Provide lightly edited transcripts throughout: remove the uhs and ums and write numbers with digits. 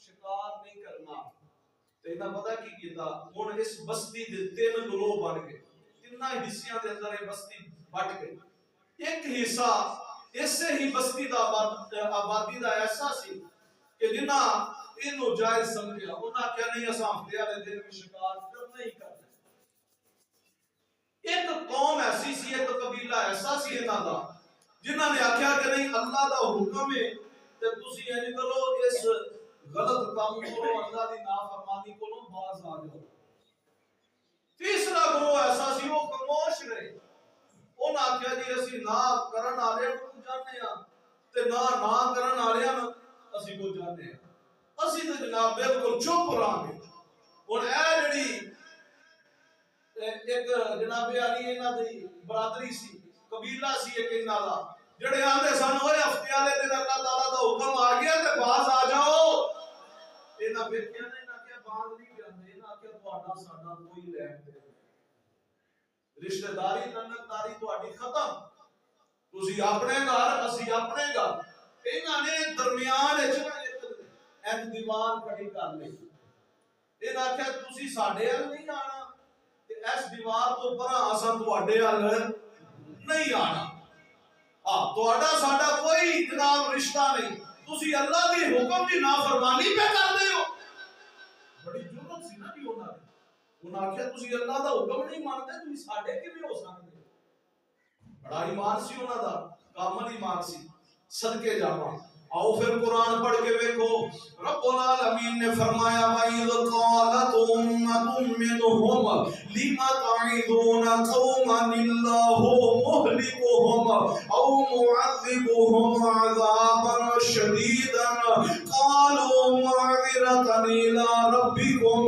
شکار نہیں کرنا. تے انہاں پتہ کی کیتا ہن اس بستی دے تین گروہ بن گئے. تیناں حصیاں دے اندر یہ بستی بٹ گئی. ایک حصہ اسے ہی بستی دا آبادی دا ایسا سی کہ جنہاں انہوں جائز سمجھیا انہاں کیا نہیں اساں ہفتے والے دن بھی شکار کرنا ہی کرنا. ایک قوم ایسی سی ایک قبیلہ ایسا سی انہاں دا جنہاں نے آکھیا کہ نہیں اللہ دا حکم ہے تے تسی انج کرو اس غلط کام کو اللہ دی نافرمانی کو باز آ جاؤ. تیسرا گروہ ایسا سی وہ خاموش رہے. انہاں آکھیا جی اسی نہ کرن والے کو جاننے ہاں تے نہ کرن والے اسی کو جاننے ہاں. اسی تے جناب بالکل چپ رہاں گے. ہن اے جڑی ایک جناب علی انہاں دی برادری سی قبیلہ سی ایک انہاں دا جڑے آندے سن اوے ہفتے والے دن اللہ تعالی دا حکم آ گیا تے باز آ جاؤ. انہاں پھر کیا نہیں نہ کہ باز نہیں جاندے انہاں کہ تہاڈا ساڈا کوئی لین دین رشتہ داری تعلق داری تہاڈی ختم. تسی اپنے گھر اسی اپنے گھر. انہاں نے درمیان وچ ایک دیوار کھڑی کر لی. انہاں آکھیا تسی ساڈے ال نہیں آنا تے اس دیوار تو پرا اساں تہاڈے ال نہیں آنا. ہاں تہاڈا ساڈا کوئی جناب رشتہ نہیں. تسی اللہ دی حکم دی نافرمانی پہ کردے ہو. بڑی جرأت سی نا جی انہاں دی. انہاں آکھیا تسی اللہ دا حکم نہیں مانتے تسی ساڈے کیویں ہو سکدے. بڑا ایمان سی انہاں دا کامل ایمان سی. صدقے جاواں آؤ پھر قرآن پڑھ کے دیکھو. رب العالمین نے فرمایا وَإِذْ قَالَتْ أُمَّةٌ مِّنْهُمْ لِمَ تَعِظُونَ قَوْمًا اللَّهُ مُهْلِكُهُمْ أَوْ مُعَذِّبُهُمْ عَذَابًا شَدِيدًا قَالُوا مَعْذِرَةً إِلَىٰ رَبِّكُمْ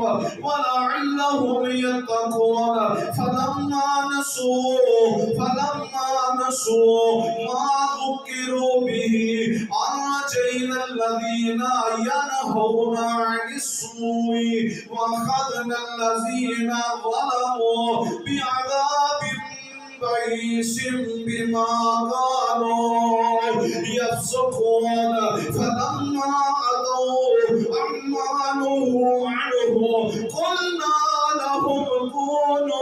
وَلَعَلَّهُمْ يَتَّقُونَ فَلَمَّا نَسُوا مَا ذُكِّرُوا بِهِ أنجينا الذين ينهون عن السوء وأخذنا الذين ظلموا بعذاب بئيس بما كانوا يفسقون فلما عتوا عما نهوا عنه قلنا لهم كونوا